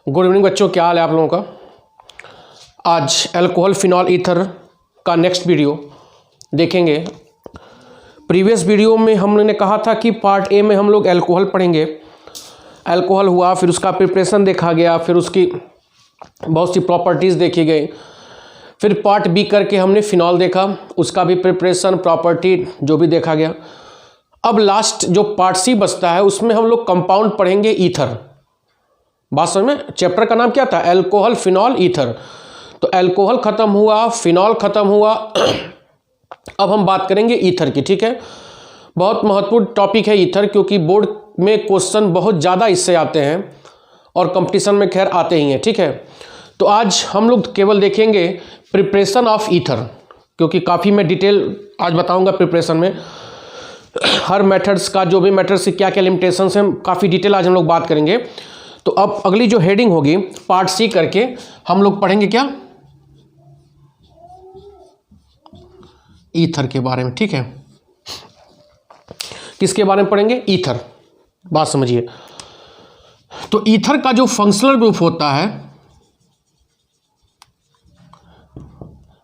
Good evening बच्चों, क्या हाल है आप लोगों का। आज अल्कोहल फिनॉल ईथर का नेक्स्ट वीडियो देखेंगे। प्रीवियस वीडियो में हमने कहा था कि पार्ट ए में हम लोग अल्कोहल पढ़ेंगे। अल्कोहल हुआ, फिर उसका प्रिपरेशन देखा गया, फिर उसकी बहुत सी प्रॉपर्टीज़ देखी गई। फिर पार्ट बी करके हमने फिनॉल देखा, उसका भी प्रिपरेशन, प्रॉपर्टी जो भी देखा गया। अब लास्ट जो पार्ट सी बचता है उसमें हम लोग कंपाउंड पढ़ेंगे ईथर। बात समझ में। चैप्टर का नाम क्या था? Alcohol phenol ether. तो अल्कोहल खत्म हुआ, फिनॉल खत्म हुआ, अब हम बात करेंगे ईथर की। ठीक है, बहुत महत्वपूर्ण टॉपिक है ईथर, क्योंकि बोर्ड में क्वेश्चन बहुत ज़्यादा इससे आते हैं और कंपटीशन में खैर आते ही हैं। ठीक है, तो आज हम लोग केवल देखेंगे प्रिपरेशन ऑफ ईथर, क्योंकि काफ़ी मैं डिटेल आज बताऊंगा प्रिपरेशन में। हर मेथड्स का, जो भी मेथड्स की क्या क्या लिमिटेशंस हैं, काफ़ी डिटेल आज हम लोग बात करेंगे। तो अब अगली जो हेडिंग होगी पार्ट सी करके हम लोग पढ़ेंगे क्या? ईथर के बारे में। ठीक है, किसके बारे में पढ़ेंगे? ईथर। बात समझिए। तो ईथर का जो फंक्शनल ग्रुप होता है,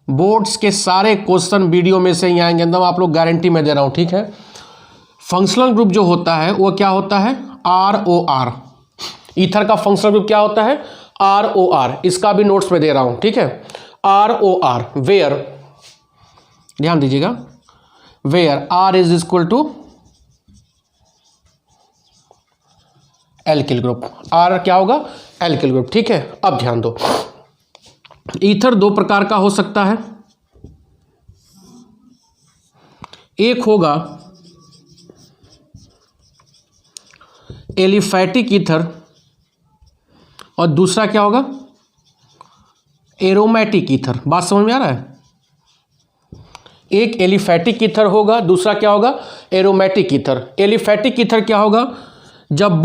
बोर्ड्स के सारे क्वेश्चन वीडियो में से ही आएंगे, एकदम आप लोग गारंटी में दे रहा हूं। ठीक है, फंक्शनल ग्रुप जो होता है वो क्या होता है? ROR। ईथर का फंक्शनल ग्रुप क्या होता है? ROR। इसका भी नोट्स में दे रहा हूं। ठीक है, ROR वेयर, ध्यान दीजिएगा, where R is equal to alkyl group. R क्या होगा? Alkyl group. ठीक है, अब ध्यान दो, ईथर दो प्रकार का हो सकता है। एक होगा एलिफैटिक ईथर और दूसरा क्या होगा? Aromatic ether. बात समझ में आ रहा है? एक एलिफैटिक ईथर होगा, दूसरा क्या होगा? Aromatic ether. एलिफैटिक ईथर क्या होगा? जब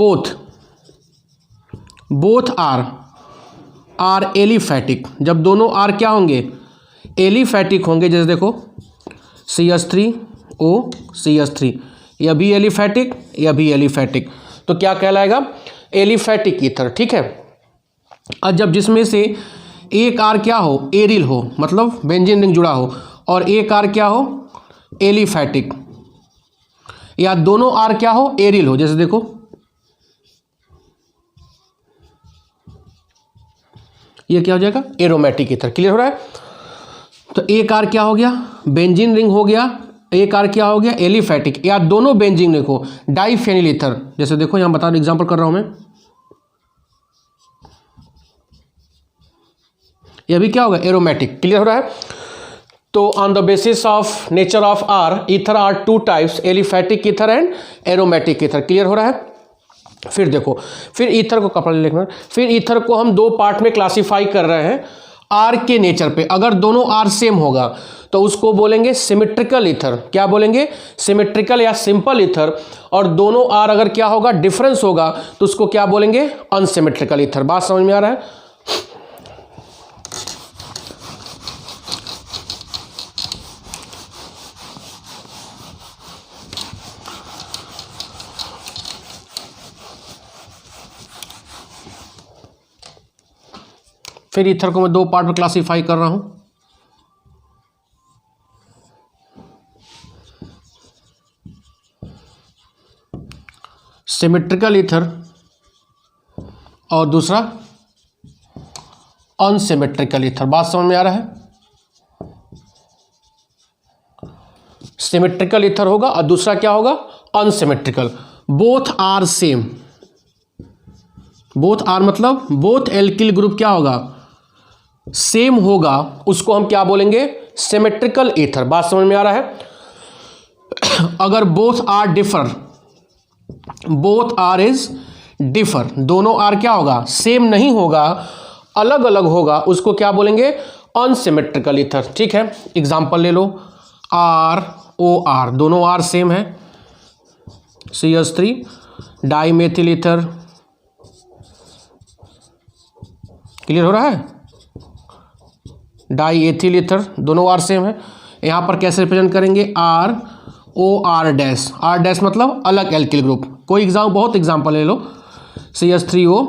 बोथ आर एलिफैटिक, जब दोनों आर क्या होंगे? एलिफैटिक होंगे। जैसे देखो CH3O CH3, यह भी एलिफैटिक, यह भी एलिफैटिक, तो क्या कहलाएगा? Aliphatic ether. ठीक है, और जब जिसमें से एक आर क्या हो? एरिल हो, मतलब बेंजीन रिंग जुड़ा हो, और एक आर क्या हो? एलिफैटिक, या दोनों आर क्या हो? एरिल हो। जैसे देखो ये क्या हो जाएगा? Aromatic ether. क्लियर हो रहा है? तो एक आर क्या हो गया? बेंजीन रिंग हो गया, एक आर क्या हो गया? एलिफैटिक, या दोनों बेंजीन रिंग हो, डाइफेनिल ईथर। जैसे देखो यहां बता रहा, एग्जांपल कर रहा हूं मैं, यह भी क्या होगा? एरोमेटिक। क्लियर हो रहा है? तो on the basis of nature of R, ether are two types, aliphatic ether and aromatic ether. Clear हो रहा है? फिर देखो, फिर ईथर को कपड़ा लिखना, फिर ईथर को हम दो पार्ट में क्लासिफाई कर रहे हैं आर के नेचर पे। अगर दोनों आर सेम होगा तो उसको बोलेंगे सिमेट्रिकल ईथर। क्या बोलेंगे? सिमेट्रिकल या सिंपल ईथर। और दोनों आर अगर क्या होगा? डिफरेंस होगा, तो उसको क्या बोलेंगे? Unsymmetrical ether. बात समझ में आ रहा है? फिर ईथर को मैं दो पार्ट में क्लासिफाई कर रहा हूं। सिमेट्रिकल ईथर और दूसरा अनसिमेट्रिकल ईथर। बात समझ में आ रहा है? सिमेट्रिकल ईथर होगा और दूसरा क्या होगा? Unsymmetrical. Both are same, both are मतलब बोथ एल्किल ग्रुप क्या होगा? सेम होगा, उसको हम क्या बोलेंगे? Symmetrical ether. बात समझ में आ रहा है? अगर both R differ, both R is differ, दोनों आर क्या होगा? सेम नहीं होगा, अलग अलग होगा, उसको क्या बोलेंगे? Unsymmetrical ether. ठीक है, एग्जांपल ले लो, ROR, दोनों आर सेम है, CH3 डाइमेथिल ईथर। क्लियर हो रहा है? डाई एथिल ईथर, दोनों आर सेम है। यहाँ पर कैसे रिप्रेजेंट करेंगे? ROR डैश, R डैश मतलब अलग एल्किल ग्रुप। कोई बहुत एग्जाम्पल ले लो, CH3O,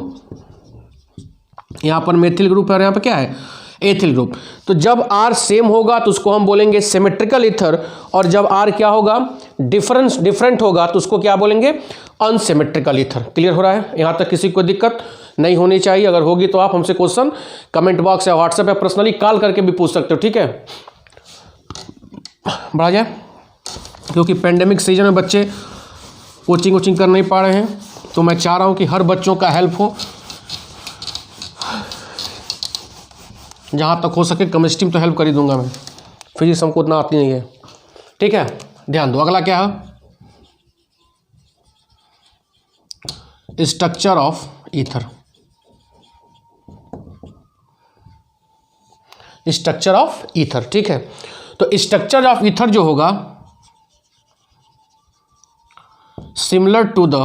यहाँ पर मेथिल ग्रुप है और यहाँ पर क्या है, एथिल ग्रुप। तो जब R सेम होगा तो उसको हम बोलेंगे सिमेट्रिकल ईथर, और जब R क्या होगा, डिफरेंट होगा तो उसको क्या बोलेंगे, अनसिमेट्रिकल ईथर। क्लियर हो रहा है? यहाँ तक किसी को दिक्कत नहीं होनी चाहिए। अगर होगी तो आप हमसे क्वेश्चन कमेंट बॉक्स या व्हाट्सएप या पर्सनली कॉल करके भी पूछ सकते हो, ठीक है। बढ़ा जाए, क्योंकि पेंडेमिक सीजन में बच्चे कोचिंग कर नहीं पा रहे हैं, तो मैं चाह रहा हूँ कि हर बच्चों का हेल्प हो, जहाँ तक हो सके। केमिस्ट्री में तो हेल्प कर ही दूंगा मैं, फिजिक्स हमको उतना आती नहीं है, ठीक है। ध्यान दो, अगला क्या है, structure of ether. Structure of ether, ठीक है। तो स्ट्रक्चर ऑफ ईथर जो होगा, similar to the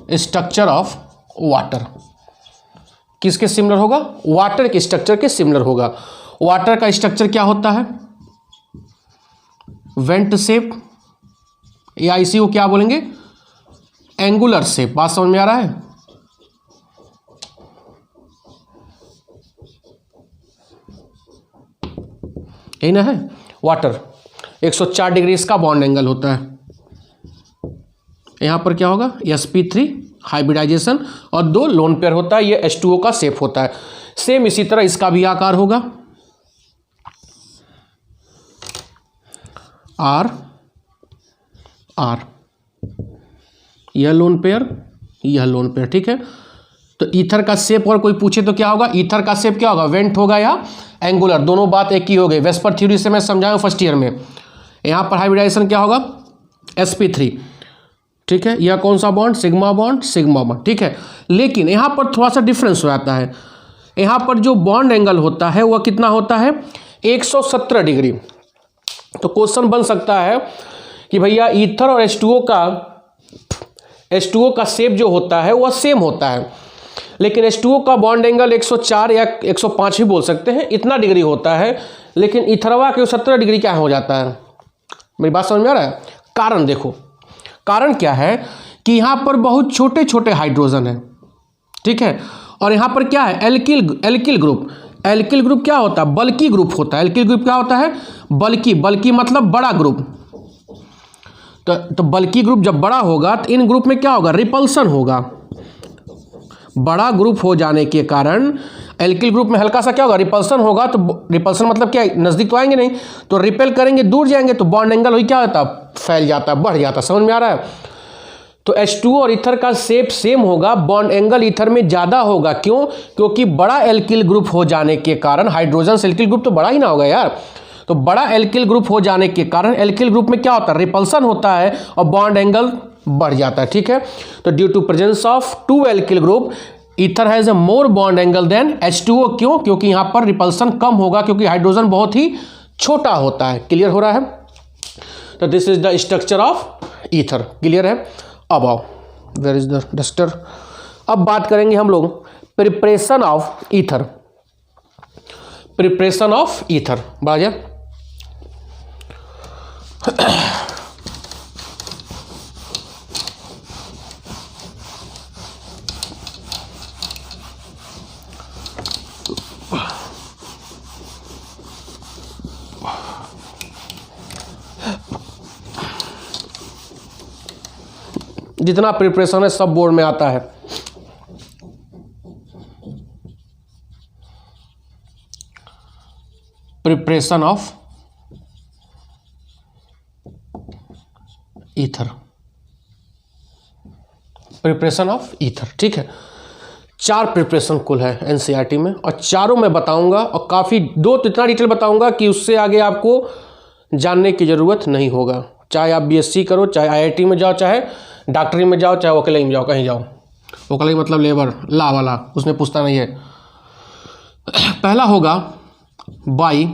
structure of water. किसके सिमिलर होगा, वाटर के स्ट्रक्चर के सिमिलर होगा। वाटर का स्ट्रक्चर क्या होता है, वेंट शेप, या इसी को क्या बोलेंगे, एंगुलर शेप। बात समझ में आ रहा है? यही ना है वाटर। 104 डिग्री इसका बॉन्ड एंगल होता है। यहां पर क्या होगा, sp3 हाइब्रिडाइजेशन, और 2 लोन पेयर होता है, ये H2O का शेप होता है। सेम इसी तरह इसका भी आकार होगा, R R, यह लोन पेयर, यह लोन पेयर, ठीक है। तो ईथर का शेप और कोई पूछे तो क्या होगा, ईथर का शेप क्या होगा, वेंट होगा या एंगुलर, दोनों बात एक ही हो गई। वेस्पर थ्योरी से मैं समझाऊँ फर्स्ट ईयर में। यहाँ पर हाइब्रिडाइजेशन क्या होगा, sp3, ठीक है। यह कौन सा बॉन्ड, सिग्मा बॉन्ड, ठीक है। लेकिन यहाँ पर थोड़ा सा डिफरेंस हो जाता है। यहाँ पर जो बॉन्ड एंगल होता है वह कितना होता है, 117 डिग्री। तो क्वेश्चन बन सकता है कि भैया ईथर और H2O का शेप जो होता है वह सेम होता है, लेकिन H2O का बॉन्ड एंगल 104 या 105 भी बोल सकते हैं, इतना डिग्री होता है, लेकिन ईथरवा के 17 डिग्री क्या हो जाता है। मेरी बात समझ में आ रहा है? कारण देखो, कारण क्या है कि यहाँ पर बहुत छोटे छोटे हाइड्रोजन है, ठीक है। और यहाँ पर क्या है, एल्किल ग्रुप। एल्किल ग्रुप क्या होता है, बल्की ग्रुप होता है। एल्किल ग्रुप क्या होता है, बल्की मतलब बड़ा ग्रुप। तो बल्की ग्रुप जब बड़ा होगा तो इन ग्रुप में क्या होगा, रिपल्सन होगा। बड़ा ग्रुप हो जाने के कारण एल्किल ग्रुप में हल्का सा क्या होगा, रिपल्सन होगा। तो रिपल्सन मतलब क्या, नज़दीक तो आएंगे नहीं, तो रिपेल करेंगे, दूर जाएंगे, तो बॉन्ड एंगल वही क्या होता है, फैल जाता है, बढ़ जाता है। समझ में आ रहा है? तो H2O और ईथर का शेप सेम होगा, बॉन्ड एंगल ईथर में ज़्यादा होगा। क्यों? क्योंकि बड़ा एल्किल ग्रुप हो जाने के कारण, हाइड्रोजन से एल्किल ग्रुप तो बड़ा ही ना होगा यार, तो बड़ा एल्किल ग्रुप हो जाने के कारण एल्किल ग्रुप में क्या होता है, रिपल्सन होता है और बॉन्ड एंगल बढ़ जाता है, ठीक है। तो due to presence of 2 alkyl group, ether has a more bond angle than H2O। क्यों? क्योंकि यहाँ पर रिपल्सन कम होगा, क्योंकि हाइड्रोजन बहुत ही छोटा होता है। क्लियर हो रहा है? तो this is the structure of ether. Clear है? अब आओ, वेयर इज द डस्टर। अब बात करेंगे हम लोग preparation of ether. Preparation of ether बढ़ा जाए। जितना प्रिपरेशन है सब बोर्ड में आता है। Preparation of ether, preparation of ether, ठीक है। 4 प्रिपरेशन कुल है एनसीईआरटी में, और चारों मैं बताऊंगा, और काफ़ी 2 तो इतना डिटेल बताऊंगा कि उससे आगे आपको जानने की ज़रूरत नहीं होगा। चाहे आप बीएससी करो, चाहे आईआईटी में जाओ, चाहे डॉक्टरी में जाओ, चाहे वकील में जाओ, कहीं जाओ। वकील मतलब लेबर ला वाला, उसमें पूछता नहीं है। पहला होगा by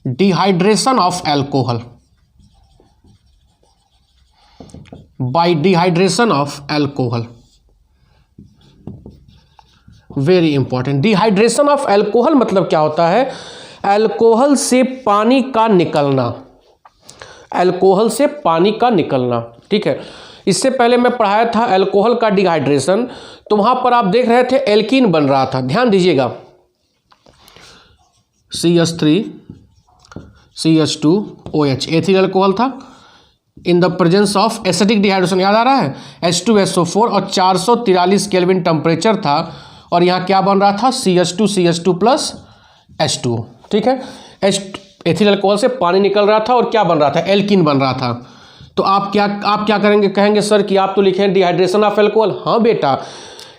dehydration of alcohol. By dehydration of alcohol, very important. Dehydration of alcohol मतलब क्या होता है, एल्कोहल से पानी का निकलना। अल्कोहल से पानी का निकलना। ठीक है, इससे पहले मैं पढ़ाया था अल्कोहल का डिहाइड्रेशन, तो वहां पर आप देख रहे थे एल्कीन बन रहा था। ध्यान दीजिएगा, CH3 CH2OH एथिल अल्कोहल था इन the presence of acidic dehydration, याद आ रहा है, H2SO4 और 443 केल्विन टेम्परेचर था और यहाँ क्या बन रहा था, CH2 प्लस H2O। ठीक है, एथिल अल्कोहल से पानी निकल रहा था और क्या बन रहा था, एल्कीन बन रहा था। तो आप क्या करेंगे, कहेंगे सर कि आप तो लिखे हैं डिहाइड्रेशन ऑफ अल्कोहल। हाँ बेटा,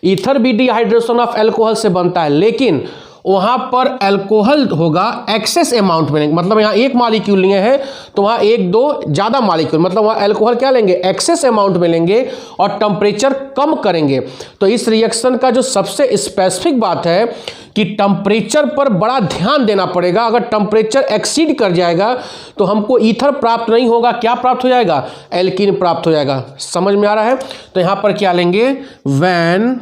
ईथर भी डिहाइड्रेशन ऑफ अल्कोहल से बनता है, लेकिन वहां पर अल्कोहल होगा एक्सेस अमाउंट में, मतलब यहाँ एक मॉलिक्यूल लिए हैं तो वहाँ एक दो ज़्यादा मॉलिक्यूल, मतलब वहाँ अल्कोहल क्या लेंगे, एक्सेस अमाउंट में लेंगे और टेम्परेचर कम करेंगे। तो इस रिएक्शन का जो सबसे स्पेसिफिक बात है कि टेम्परेचर पर बड़ा ध्यान देना पड़ेगा। अगर टेम्परेचर एक्सीड कर जाएगा तो हमको ईथर प्राप्त नहीं होगा, क्या प्राप्त हो जाएगा, एल्कीन प्राप्त हो जाएगा। समझ में आ रहा है? तो यहाँ पर क्या लेंगे, व्हेन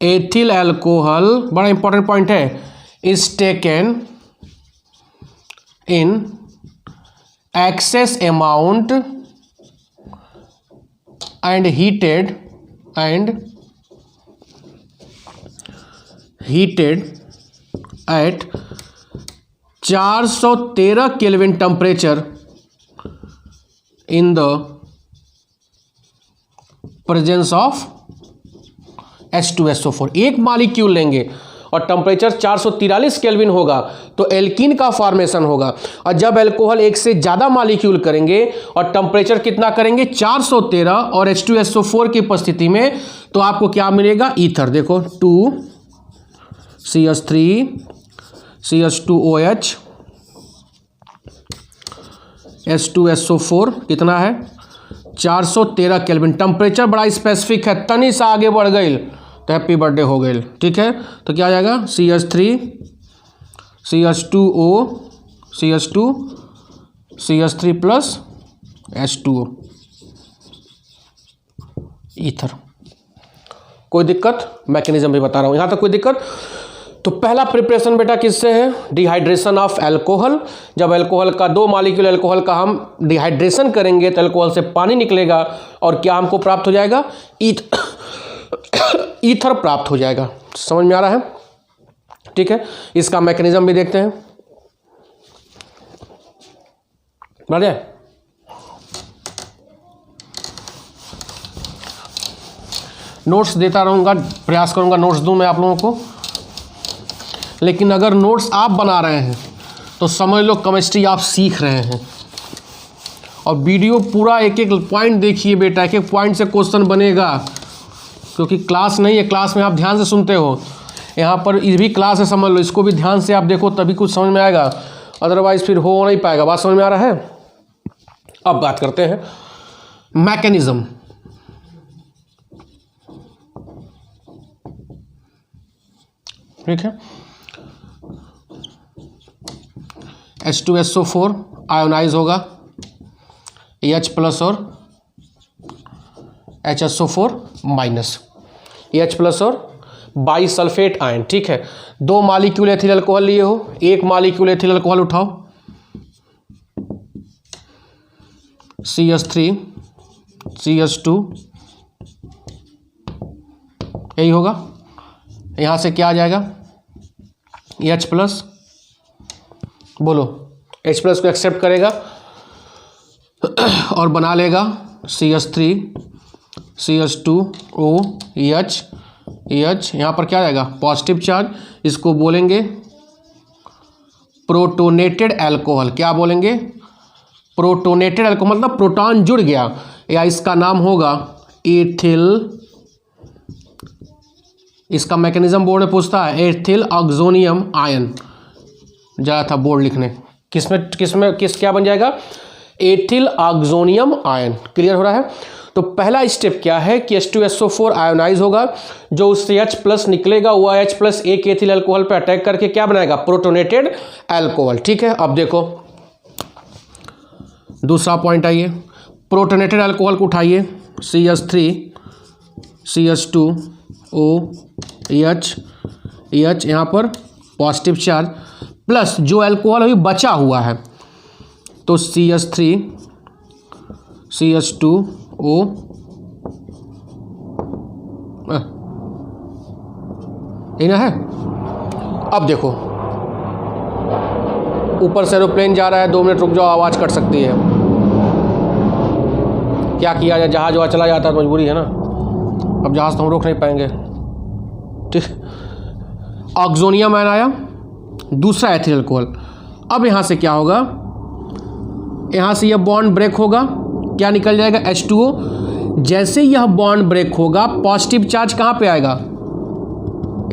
एथिल अल्कोहल, बड़ा इंपॉर्टेंट पॉइंट है, is taken in excess amount and heated at 413 kelvin temperature in the presence of H2SO4। एक मॉलिक्यूल लेंगे और टेम्परेचर 443 केल्विन होगा तो एल्कीन का फॉर्मेशन होगा, और जब अल्कोहल एक से ज़्यादा मॉलिक्यूल करेंगे और टेम्परेचर कितना करेंगे, 413 और H2SO4 की उपस्थिति में, तो आपको क्या मिलेगा, ईथर। देखो 2CH3 CH2OH H2SO4 कितना है, 413 केल्विन। टेम्परेचर बड़ा स्पेसिफिक है, तनी सा आगे बढ़ गई तो हैप्पी बर्थडे हो गई। ठीक है, तो क्या आ जाएगा, CH3 CH2O CH3 plus H2O ether. कोई दिक्कत, मैकेनिज्म भी बता रहा हूँ, यहाँ तक कोई दिक्कत। तो पहला प्रिपरेशन बेटा किससे है, डिहाइड्रेशन ऑफ अल्कोहल। जब अल्कोहल का दो मॉलिक्यूल अल्कोहल का हम डिहाइड्रेशन करेंगे तो अल्कोहल से पानी निकलेगा और क्या हमको प्राप्त हो जाएगा, ईथर प्राप्त हो जाएगा। समझ में आ रहा है? ठीक है, इसका मैकेनिज्म भी देखते हैं। बढ़िया, नोट्स देता रहूँगा, प्रयास करूँगा नोट्स दूँ मैं आप लोगों को, लेकिन अगर नोट्स आप बना रहे हैं तो समझ लो केमिस्ट्री आप सीख रहे हैं। और वीडियो पूरा एक एक पॉइंट देखिए बेटा, एक एक पॉइंट से क्वेश्चन बनेगा, क्योंकि क्लास नहीं है, क्लास में आप ध्यान से सुनते हो, यहाँ पर ये भी क्लास है, समझ लो, इसको भी ध्यान से आप देखो तभी कुछ समझ में आएगा, अदरवाइज फिर हो नहीं पाएगा। बात समझ में आ रहा है? अब बात करते हैं मैकेनिज्म। ठीक है, H2SO4 आयोनाइज होगा H प्लस और HSO4 माइनस, H प्लस और बाईसल्फेट आयन। ठीक है, दो मॉलिक्यूल एथिल अल्कोहल लिए हो, एक मॉलिक्यूल एथिल अल्कोहल उठाओ, CH3 CH2, यही होगा। यहाँ से क्या आ जाएगा, H प्लस, बोलो, H प्लस को एक्सेप्ट करेगा और बना लेगा CH3 CH2OH, यहाँ पर क्या आ जाएगा, पॉजिटिव चार्ज, इसको बोलेंगे प्रोटोनेटेड अल्कोहल। क्या बोलेंगे, प्रोटोनेटेड अल्कोहल, मतलब प्रोटॉन जुड़ गया, या इसका नाम होगा एथिल, इसका मैकेनिज्म बोर्ड में पूछता है, एथिल ऑक्सोनियम आयन, जा था बोर्ड लिखने, किस क्या बन जाएगा, एथिल ऑक्सोनियम आयन। क्लियर हो रहा है? तो पहला स्टेप क्या है कि H2SO4 आयोनाइज होगा, जो उससे H प्लस निकलेगा वो H प्लस एक एथिल अल्कोहल पे अटैक करके क्या बनाएगा, प्रोटोनेटेड अल्कोहल। ठीक है, अब देखो दूसरा पॉइंट आइए, प्रोटोनेटेड अल्कोहल को उठाइए, CH3 CH2OH, यहाँ पर पॉजिटिव चार्ज, प्लस जो अल्कोहल अभी बचा हुआ है तो CH3CH2O ये ना है। अब देखो ऊपर से एरोप्लेन जा रहा है, 2 मिनट रुक जाओ, आवाज़ कट सकती है। क्या किया जाए, जहाज वहाँ चला जाता है तो मजबूरी है ना। अब जहाज तो हम रोक नहीं पाएंगे। ठीक, ऑक्सोनियम आयन आया, दूसरा एथिल अल्कोहल। अब यहाँ से क्या होगा, यहाँ से यह बॉन्ड ब्रेक होगा, क्या निकल जाएगा H2O। जैसे यह बॉन्ड ब्रेक होगा पॉजिटिव चार्ज कहाँ पे आएगा,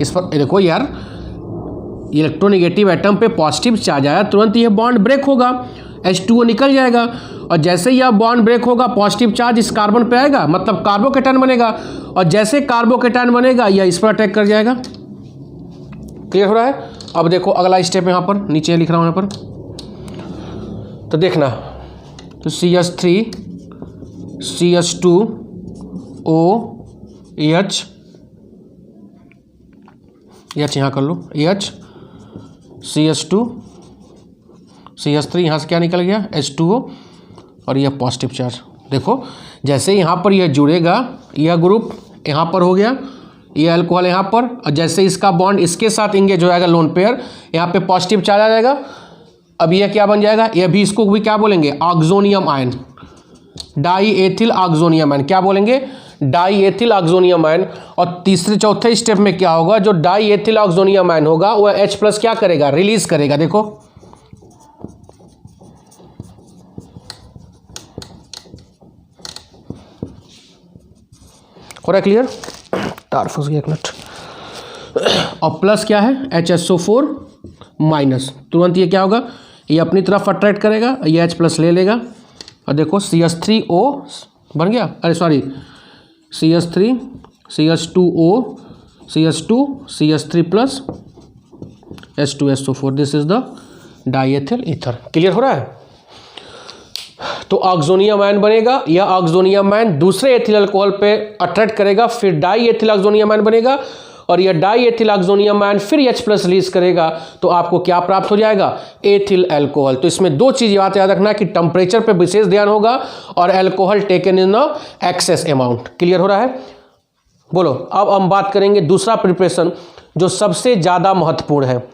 इस पर देखो यार, इलेक्ट्रोनेगेटिव एटम पे पॉजिटिव चार्ज आया, तुरंत यह बॉन्ड ब्रेक होगा, H2O निकल जाएगा। और जैसे यह बॉन्ड ब्रेक होगा पॉजिटिव चार्ज इस कार्बन पे आएगा, मतलब कार्बोकेटायन बनेगा। और जैसे कार्बोकेटायन बनेगा यह इस पर अटैक कर जाएगा। क्लियर हो रहा है। अब देखो अगला स्टेप यहाँ पर नीचे लिख रहा हूँ यहाँ पर, तो देखना, तो CH3CH2OH, यहाँ कर लो H, CH3 यहाँ से क्या निकल गया H2O, और यह पॉजिटिव चार्ज। देखो जैसे यहाँ पर यह जुड़ेगा, यह ग्रुप यहाँ पर हो गया, यह अल्कोहल यहाँ पर, और जैसे इसका बॉन्ड इसके साथ इंगेज हो जाएगा लोन पेयर, यहाँ पे पॉजिटिव चार्ज आ जाएगा। अब यह क्या बन जाएगा, यह भी, इसको भी क्या बोलेंगे, oxonium ion, die ethyl oxonium ion, क्या बोलेंगे, डाई एथिल ऑक्सोनियम आयन। और तीसरे चौथे स्टेप में क्या होगा, जो डाई एथिल ऑक्सोनियम आयन होगा वह H+ क्या करेगा, रिलीज करेगा। देखो हो रहा है क्लियर, तार फंस गया, एक मिनट। और प्लस क्या है HSO4 माइनस, तुरंत ये क्या होगा, ये अपनी तरफ अट्रैक्ट करेगा, ये H+ ले लेगा। और देखो CH3O बन गया, अरे sorry CH3 CH2O CH2 CH3 plus H2SO4, this is the diethyl ether. Clear हो रहा है। तो ऑक्सोनियम आयन बनेगा, यह ऑक्सोनियम आयन दूसरे एथिल अल्कोहल पे अट्रैक्ट करेगा, फिर डाई एथिल ऑक्सोनियम आयन बनेगा, और यह डाई एथिल ऑक्सोनियम आयन फिर H+ रिलीज करेगा, तो आपको क्या प्राप्त हो जाएगा, एथिल अल्कोहल। तो इसमें 2 चीज बात याद रखना कि टेम्परेचर पे विशेष ध्यान होगा, और alcohol taken in the excess amount. Clear हो रहा है। बोलो अब हम बात करेंगे दूसरा प्रिपरेशन, जो सबसे ज्यादा महत्वपूर्ण है,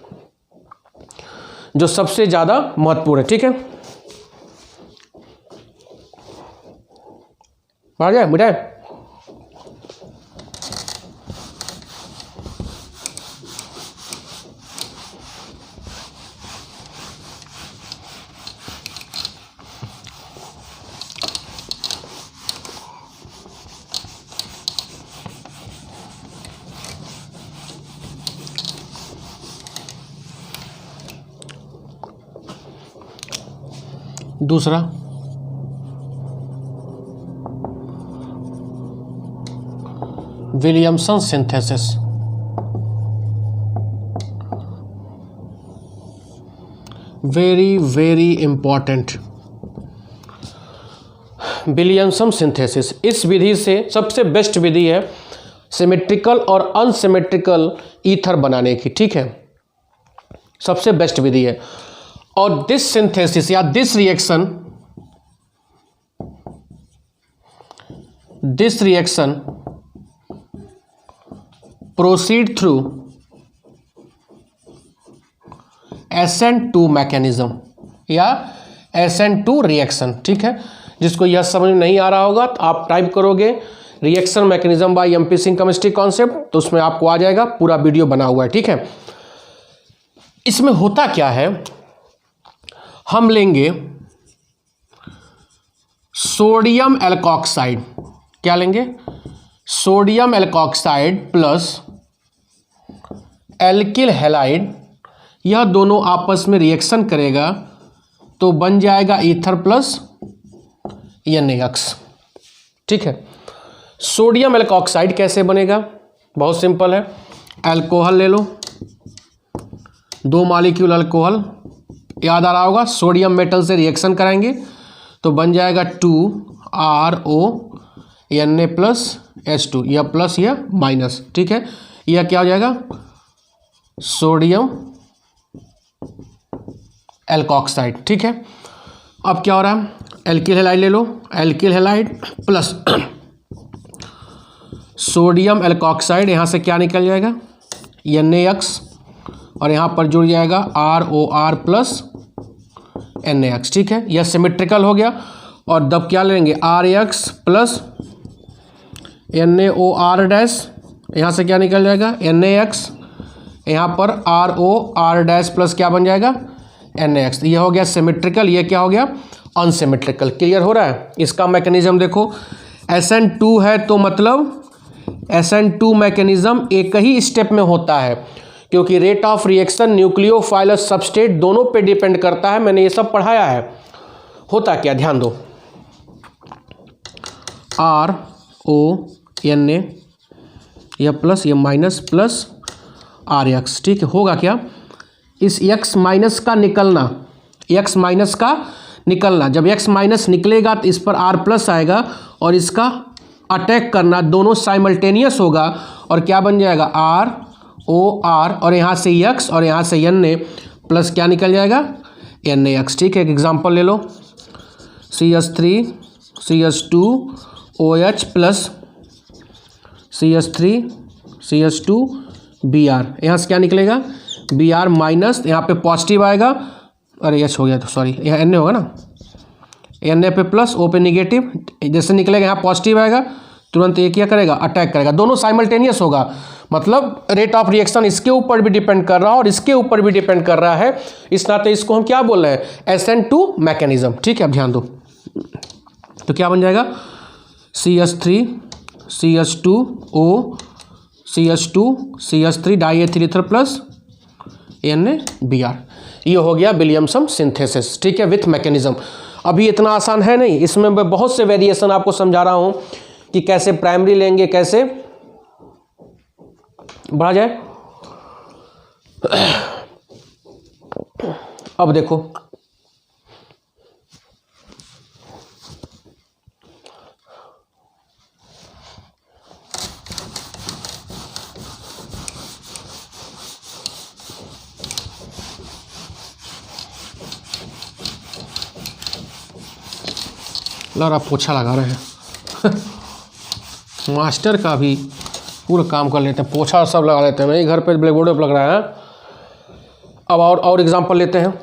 जो सबसे ज्यादा महत्वपूर्ण है। ठीक है, आ जाए मिटाए। दूसरा Williamson synthesis. Very very important, Williamson synthesis. इस विधि से सबसे बेस्ट विधि है सिमेट्रिकल और अनसिमेट्रिकल ईथर बनाने की। ठीक है, सबसे बेस्ट विधि है। और दिस सिंथेसिस या this reaction proceed through SN2 mechanism या SN2 रिएक्शन। ठीक है, जिसको यह समझ में नहीं आ रहा होगा तो आप टाइप करोगे reaction mechanism bye MP Singh chemistry concept, तो उसमें आपको आ जाएगा, पूरा वीडियो बना हुआ है। ठीक है, इसमें होता क्या है, हम लेंगे सोडियम एल्कोक्साइड, क्या लेंगे, sodium alkoxide plus alkyl halide, यह दोनों आपस में रिएक्शन करेगा तो बन जाएगा ईथर प्लस NaOH। ठीक है, सोडियम एल्कोक्साइड कैसे बनेगा, बहुत सिंपल है, अल्कोहल ले लो, 2 मॉलिक्यूल अल्कोहल, याद आ रहा होगा सोडियम मेटल से रिएक्शन कराएंगे तो बन जाएगा 2RO Na प्लस H2, यह प्लस यह माइनस। ठीक है, यह क्या हो जाएगा, सोडियम एल्कोक्साइड। ठीक है, अब क्या हो रहा है, एल्किल हैलाइड ले लो, alkyl halide plus sodium alkoxide, यहाँ से क्या निकल जाएगा NaX, और यहाँ पर जुड़ जाएगा ROR प्लस NaX। ठीक है, यह सिमेट्रिकल हो गया। और तब क्या लेंगे RX प्लस NaOR डैश, यहाँ से क्या निकल जाएगा NaX, यहाँ पर ROR डैश प्लस क्या बन जाएगा NaX। ये हो गया सिमेट्रिकल, ये क्या हो गया अनसिमेट्रिकल। क्लियर हो रहा है। इसका मैकेनिज्म देखो, SN2 है तो मतलब SN2 मैकेनिज्म एक ही स्टेप में होता है, क्योंकि रेट ऑफ रिएक्शन न्यूक्लियोफाइल और सबस्ट्रेट दोनों पे डिपेंड करता है। मैंने ये सब पढ़ाया है। होता क्या, ध्यान दो, RONA यह प्लस ये माइनस प्लस RX। ठीक है, होगा क्या, इस X माइनस का निकलना, X माइनस का निकलना, जब X माइनस निकलेगा तो इस पर R प्लस आएगा और इसका अटैक करना, दोनों साइमल्टेनियस होगा और क्या बन जाएगा ROR, और यहाँ से X और यहाँ से Na प्लस क्या निकल जाएगा NaX। ठीक है, एक एग्जांपल ले लो, CH3 CH2 OH plus CH3 CH2 Br, यहाँ से क्या निकलेगा Br माइनस, यहाँ पे पॉजिटिव आएगा, अरे H हो गया तो सॉरी, यहाँ Na होगा ना, Na पे प्लस O पे निगेटिव, जैसे निकलेगा यहाँ पॉजिटिव आएगा, तुरंत ये क्या करेगा अटैक करेगा, दोनों साइमल्टेनियस होगा। मतलब रेट ऑफ रिएक्शन इसके ऊपर भी डिपेंड कर रहा है और इसके ऊपर भी डिपेंड कर रहा है। इस नाते इसको हम क्या बोल रहे हैं SN2 मैकेनिज्म। ठीक है, अब ध्यान दो, तो क्या बन जाएगा CH3 CH2O CH2 CH3 diethyl ether plus NaBr। ये हो गया विलियमसन सिंथेसिस। ठीक है, विथ मैकेनिज्म। अभी इतना आसान है नहीं, इसमें मैं बहुत से वेरिएशन आपको समझा रहा हूँ कि कैसे प्राइमरी लेंगे, कैसे बढ़ा जाए। अब देखो, लड़ा पोछा लगा रहे हैं मास्टर का भी पूरा काम कर लेते हैं, पोछा सब लगा लेते हैं, नहीं घर पे ब्लैक बोर्ड पर लग रहा है। अब और एग्जांपल लेते हैं।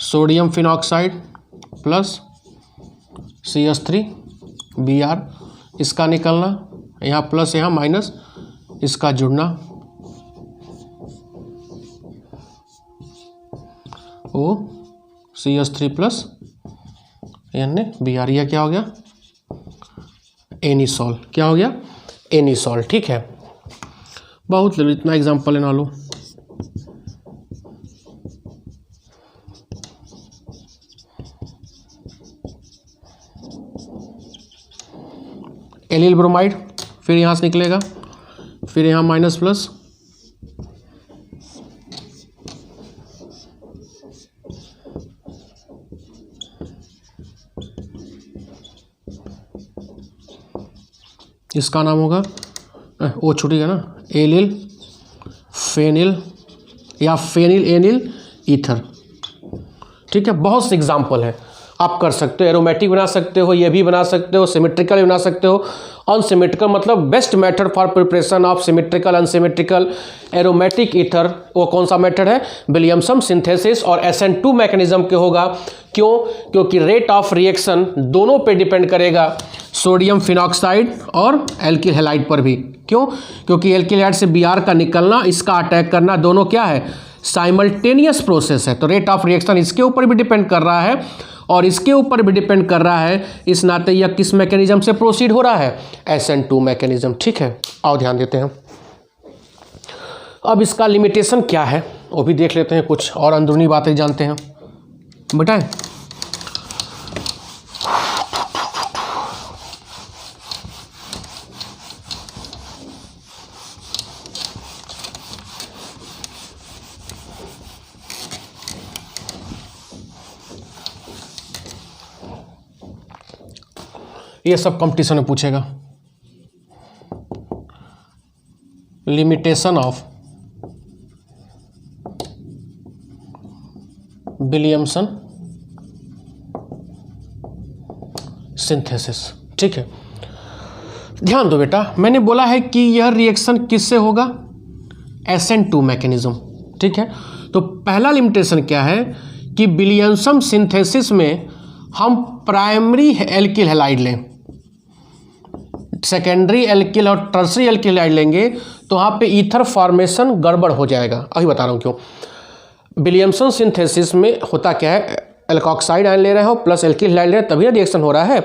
Sodium phenoxide plus CH3 Br, इसका निकलना, यहाँ प्लस यहाँ माइनस, इसका जुड़ना O CH3 प्लस NaBr, यह क्या हो गया एनिसॉल। क्या हो गया एनिसॉल। ठीक है, बहुत ले लो, इतना एग्जांपल लेना लो। एलिल ब्रोमाइड, फिर यहाँ से निकलेगा, फिर यहाँ माइनस प्लस, इसका नाम होगा ओ छूट गया ना, एलिल फेनिल या फेनिल एनिल ईथर। ठीक है, बहुत से एग्जाम्पल है, आप कर सकते हो। एरोमेटिक बना सकते हो, ये भी बना सकते हो, सिमेट्रिकल बना सकते हो, अनसिमेट्रिकल, मतलब best method for preparation of symmetrical unsymmetrical aromatic ether वो कौन सा मेथड है, विलियमसन सिंथेसिस, और SN2 मैकेनिज्म के होगा। क्यों, क्योंकि रेट ऑफ रिएक्शन दोनों पे डिपेंड करेगा, सोडियम फिनॉक्साइड और एल्किल हैलाइड पर भी। क्यों, क्योंकि एल्किल हैलाइड से Br का निकलना, इसका अटैक करना, दोनों क्या है साइमल्टेनियस प्रोसेस है। तो रेट ऑफ रिएक्शन इसके ऊपर भी डिपेंड कर रहा है और इसके ऊपर भी डिपेंड कर रहा है। इस नाते यह किस मैकेनिज्म से प्रोसीड हो रहा है, SN2 मैकेनिज्म। ठीक है, आओ ध्यान देते हैं। अब इसका लिमिटेशन क्या है वो भी देख लेते हैं, कुछ और अंदरूनी बातें जानते हैं। बताएं, ये सब कंपटीशन में पूछेगा। Limitation of Williamson synthesis. ठीक है, ध्यान दो बेटा, मैंने बोला है कि यह रिएक्शन किससे होगा? SN2 mechanism. ठीक है, तो पहला लिमिटेशन क्या है कि विलियमसन सिंथेसिस में हम प्राइमरी एल्किल हैलाइड लें, सेकेंडरी एल्किल और टर्सरी एल्किल हैलाइड लेंगे तो वहाँ पे ईथर फॉर्मेशन गड़बड़ हो जाएगा। अभी बता रहा हूँ क्यों। विलियमसन सिंथेसिस में होता क्या है, एल्कोक्साइड आयन ले रहे हो प्लस एल्किल हैलाइड ले रहे हैं तभी रिएक्शन हो रहा है।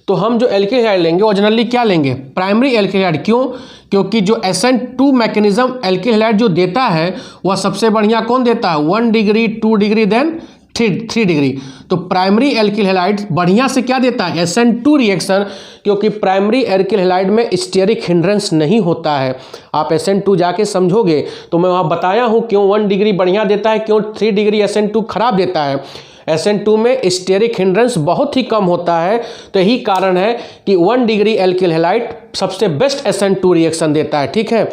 तो हम जो एल्किल हैलाइड लेंगे वो जनरली क्या लेंगे? Primary alkyl halide. क्यों? क्योंकि जो SN2 मैकेनिज्म एल्किल हैलाइड जो देता है वह सबसे बढ़िया कौन देता है? 1 डिग्री, 2 डिग्री, देन 3 डिग्री। तो प्राइमरी एल्किल हैलाइड बढ़िया से क्या देता है? SN2 reaction. क्योंकि प्राइमरी एल्किल हैलाइड में स्टेरिक हिंड्रेंस नहीं होता है। आप SN2 जाके समझोगे तो मैं वहाँ बताया हूँ क्यों 1 डिग्री बढ़िया देता है, क्यों 3 डिग्री SN2 खराब देता है। SN2 में स्टेरिक हिंड्रेंस बहुत ही कम होता है, तो यही कारण है कि 1 डिग्री एल्किल हैलाइड सबसे बेस्ट SN2 रिएक्शन देता है। ठीक है,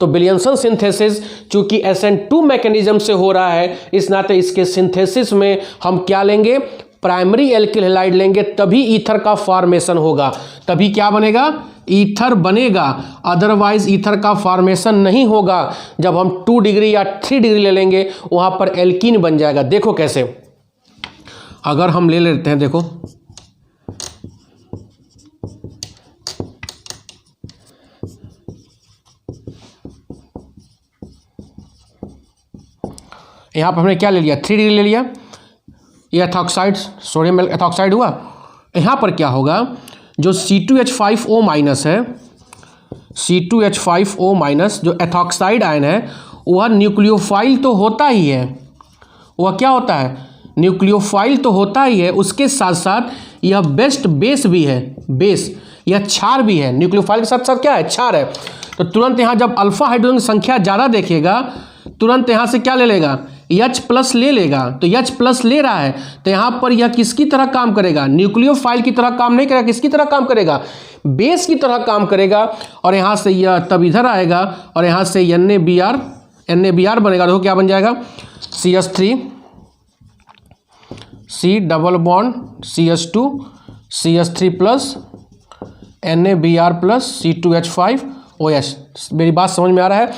तो विलियमसन सिंथेसिस चूंकि SN2 मैकेनिज्म से हो रहा है, इस नाते इसके सिंथेसिस में हम क्या लेंगे? प्राइमरी एल्किल हैलाइड लेंगे, तभी ईथर का फॉर्मेशन होगा। तभी क्या बनेगा? ईथर बनेगा। अदरवाइज ईथर का फॉर्मेशन नहीं होगा। जब हम 2 डिग्री या 3 डिग्री ले लेंगे वहाँ पर एल्कीन बन जाएगा। देखो कैसे, अगर हम ले लेते हैं, देखो यहाँ पर हमने क्या ले लिया? 3 डिग्री ले लिया, ये एथॉक्साइड, सोडियम एथॉक्साइड हुआ। यहाँ पर क्या होगा? जो C2H5O माइनस है, C2H5O माइनस जो एथॉक्साइड आयन है वह न्यूक्लियोफाइल तो होता ही है। वह क्या होता है? न्यूक्लियोफाइल तो होता ही है, उसके साथ साथ यह बेस्ट बेस भी है। बेस, यह क्षार भी है। न्यूक्लियोफाइल के साथ साथ क्या है? क्षार है। तो तुरंत यहाँ जब अल्फा हाइड्रोजन की संख्या ज़्यादा देखेगा, तुरंत यहाँ से क्या ले लेगा? H+ ले लेगा। तो H+ ले रहा है तो यहाँ पर यह किसकी तरह काम करेगा? न्यूक्लियोफाइल की तरह काम नहीं करेगा। किसकी तरह काम करेगा? बेस की तरह काम करेगा। और यहाँ से यह तब इधर आएगा और यहाँ से NaBr बनेगा। देखो क्या बन जाएगा? CH3 C double bond CH2 CH3 plus NaBr plus C2H5OH। मेरी बात समझ में आ रहा है?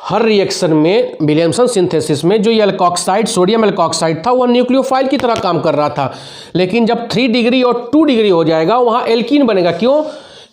हर रिएक्शन में विलियमसन सिंथेसिस में जो ये एल्कोक्साइड, सोडियम एल्कोक्साइड था, वह न्यूक्लियोफाइल की तरह काम कर रहा था। लेकिन जब 3 डिग्री और 2 डिग्री हो जाएगा वहाँ एल्कीन बनेगा। क्यों?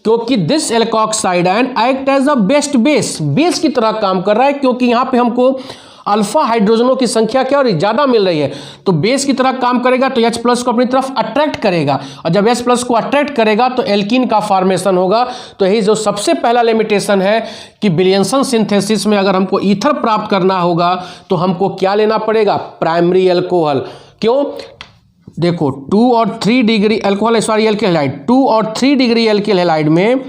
क्योंकि this alkoxide ion act as a best base, base की तरह काम कर रहा है। क्योंकि यहाँ पे हमको अल्फा हाइड्रोजनों की संख्या क्या और ज़्यादा मिल रही है, तो बेस की तरह काम करेगा तो H+ को अपनी तरफ अट्रैक्ट करेगा। और जब H+ को अट्रैक्ट करेगा तो एल्कीन का फॉर्मेशन होगा। तो यही जो सबसे पहला लिमिटेशन है कि विलियमसन सिंथेसिस में अगर हमको ईथर प्राप्त करना होगा तो हमको क्या लेना पड़ेगा? Primary alcohol. क्यों? देखो 2 और 3 degree alcohol, sorry alkyl halide, 2 और 3 डिग्री एल्किल हैलाइड में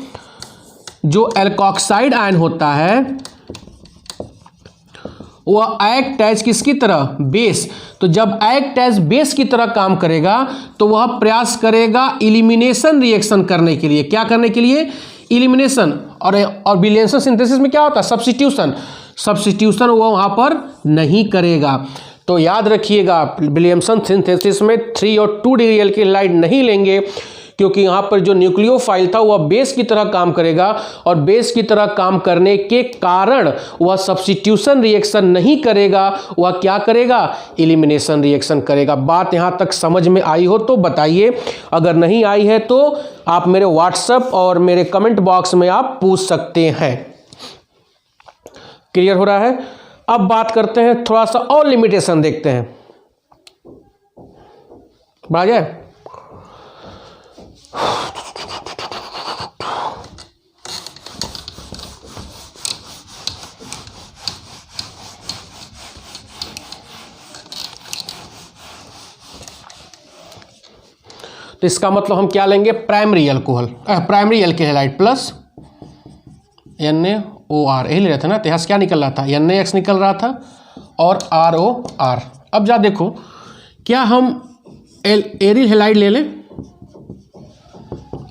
जो एल्कोक्साइड आयन होता है वह एक्ट एज किसकी तरह? बेस। तो जब एक्ट एज बेस की तरह काम करेगा तो वह प्रयास करेगा इलिमिनेशन रिएक्शन करने के लिए। क्या करने के लिए? इलिमिनेशन। और विलियमसन सिंथेसिस में क्या होता है? सब्स्टिट्यूशन वो वहाँ पर नहीं करेगा। तो याद रखिएगा, विलियमसन सिंथेसिस में 3 और 2 डिग्री एल्किल हैलाइड नहीं लेंगे, क्योंकि यहाँ पर जो न्यूक्लियोफाइल था वह बेस की तरह काम करेगा। और बेस की तरह काम करने के कारण वह सब्स्टिट्यूशन रिएक्शन नहीं करेगा, वह क्या करेगा? इलिमिनेशन रिएक्शन करेगा। बात यहाँ तक समझ में आई हो तो बताइए, अगर नहीं आई है तो आप मेरे व्हाट्सएप और मेरे कमेंट बॉक्स में आप पूछ सकते हैं। क्लियर हो रहा है? अब बात करते हैं, थोड़ा सा और लिमिटेशन देखते हैं। बढ़ जाए। तो इसका मतलब हम क्या लेंगे? Primary alcohol, primary alkyl halide plus NaOR, यही ले रहे थे ना। तो यहाँ से क्या निकल रहा था? NaX निकल रहा था और ROR। अब जा देखो, क्या हम एरिल हैलाइड ले लें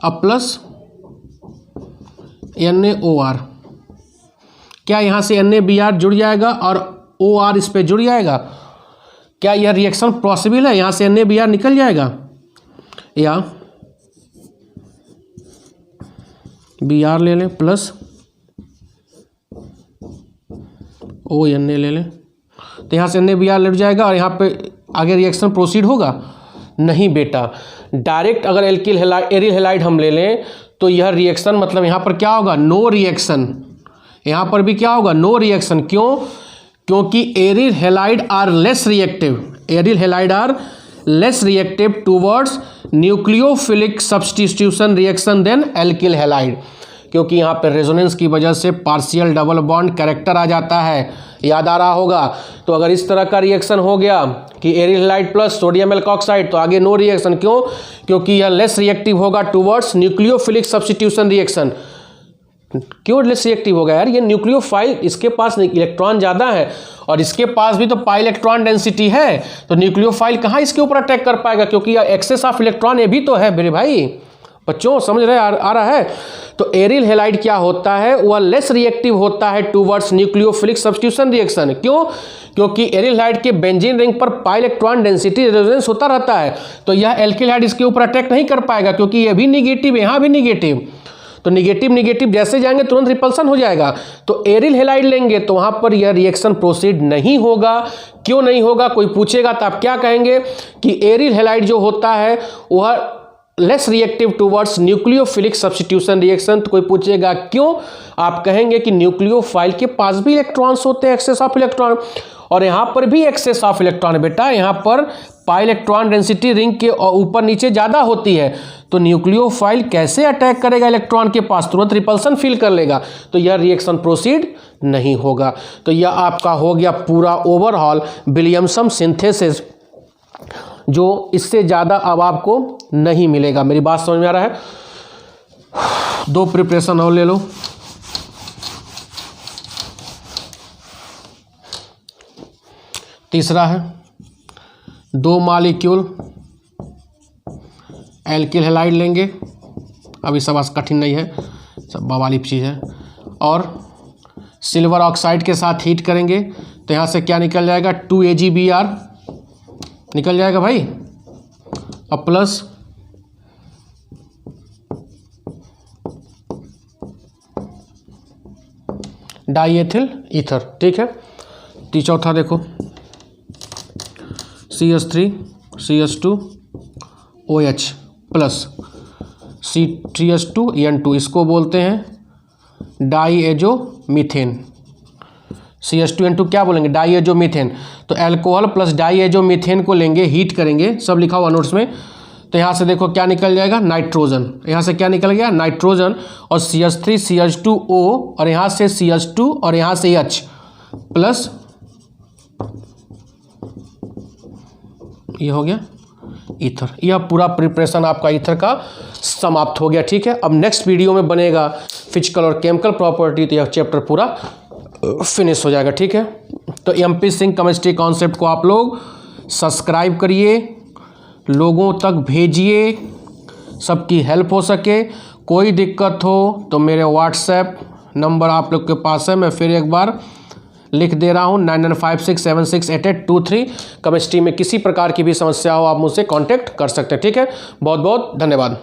अब प्लस NaOR, क्या यहाँ से NaBr जुड़ जाएगा और OR इस पे जुड़ जाएगा? क्या यह रिएक्शन पॉसिबल है? यहाँ से NaBr निकल जाएगा या Br ले लें प्लस ONa ले लें, तो यहाँ से NaBr लट जाएगा और यहाँ पे आगे रिएक्शन प्रोसीड होगा? नहीं बेटा, डायरेक्ट अगर एरिल हैलाइड हम ले लें तो यह रिएक्शन मतलब यहाँ पर क्या होगा? No reaction. यहाँ पर भी क्या होगा? No reaction. क्यों? क्योंकि aryl halide are less reactive, aryl halide are less reactive towards nucleophilic substitution reaction than alkyl halide, क्योंकि यहाँ पर रेजोनेंस की वजह से पार्शियल डबल बॉन्ड कैरेक्टर आ जाता है, याद आ रहा होगा। तो अगर इस तरह का रिएक्शन हो गया कि aryl halide plus sodium alkoxide, तो आगे नो रिएक्शन। क्यों? क्योंकि यह लेस रिएक्टिव होगा टूवर्ड्स न्यूक्लियोफिलिक सब्स्टिट्यूशन रिएक्शन। क्यों लेस रिएक्टिव होगा यार? ये न्यूक्लियोफाइल, इसके पास इलेक्ट्रॉन ज़्यादा है और इसके पास भी तो पाई इलेक्ट्रॉन डेंसिटी है, तो न्यूक्लियोफाइल कहाँ इसके ऊपर अटैक कर पाएगा? क्योंकि एक्सेस ऑफ इलेक्ट्रॉन ये भी तो है मेरे भाई। बच्चों समझ रहे आ रहा है? तो एरिल हैलाइड क्या होता है? वह लेस रिएक्टिव होता है टूवर्ड्स न्यूक्लियोफिलिक सब्स्टिट्यूशन रिएक्शन। क्यों? क्योंकि एरिल हैलाइड के बेंजीन रिंग पर पाई इलेक्ट्रॉन डेंसिटी रेजोनेंस होता रहता है, तो यह एल्किल हैलाइड इसके ऊपर अटैक नहीं कर पाएगा, क्योंकि यह भी निगेटिव, यहाँ भी निगेटिव। तो निगेटिव जैसे जाएंगे तुरंत रिपल्सन हो जाएगा। तो एरिल हैलाइड लेंगे तो वहाँ पर यह रिएक्शन प्रोसीड नहीं होगा। क्यों नहीं होगा? कोई पूछेगा तो आप क्या कहेंगे कि एरिल हैलाइड जो होता है वह less reactive towards nucleophilic substitution reaction. तो कोई पूछेगा क्यों? आप कहेंगे कि न्यूक्लियोफाइल के पास भी इलेक्ट्रॉन्स होते हैं, एक्सेस ऑफ इलेक्ट्रॉन, और यहाँ पर भी एक्सेस ऑफ इलेक्ट्रॉन है बेटा। यहाँ पर पाई इलेक्ट्रॉन डेंसिटी रिंग के ऊपर नीचे ज़्यादा होती है, तो न्यूक्लियोफाइल कैसे अटैक करेगा इलेक्ट्रॉन के पास? तुरंत रिपल्सन फील कर लेगा, तो यह रिएक्शन प्रोसीड नहीं होगा। तो यह आपका हो गया पूरा ओवरऑल विलियमसन सिंथेसिस, जो इससे ज़्यादा अब आपको नहीं मिलेगा। मेरी बात समझ में आ रहा है? 2 प्रिपरेशन और ले लो। तीसरा है 2 मॉलिक्यूल एल्किल हैलाइड लेंगे, अभी सब कठिन नहीं है, सब बवाली चीज़ है, और सिल्वर ऑक्साइड के साथ हीट करेंगे तो यहाँ से क्या निकल जाएगा? 2AgBr निकल जाएगा भाई, और प्लस डाईएथिल ईथर। ठीक है। चौथा देखो CH3 CH2 OH plus CH2N2, इसको बोलते हैं डाईएजो मीथेन। CH2N2 क्या बोलेंगे? डाईएजो मीथेन। तो अल्कोहल प्लस डाईएजो मीथेन को लेंगे, हीट करेंगे, सब लिखा हुआ नोट्स में। तो यहाँ से देखो क्या निकल जाएगा? नाइट्रोजन। यहाँ से क्या निकल गया? नाइट्रोजन, और CH3 CH2O, और यहाँ से CH2 और यहाँ से H प्लस ये हो गया ईथर। यह पूरा प्रिपरेशन आपका ईथर का समाप्त हो गया। ठीक है। अब नेक्स्ट वीडियो में बनेगा फिजिकल और केमिकल प्रॉपर्टी, तो यह चैप्टर पूरा फिनिश हो जाएगा। ठीक है। तो MP सिंह केमिस्ट्री कॉन्सेप्ट को आप लोग सब्सक्राइब करिए, लोगों तक भेजिए, सबकी हेल्प हो सके। कोई दिक्कत हो तो मेरे व्हाट्सएप नंबर आप लोग के पास है, मैं फिर एक बार लिख दे रहा हूँ 9956768823। केमिस्ट्री में किसी प्रकार की भी समस्या हो आप मुझसे कांटेक्ट कर सकते हैं। ठीक है। बहुत बहुत धन्यवाद।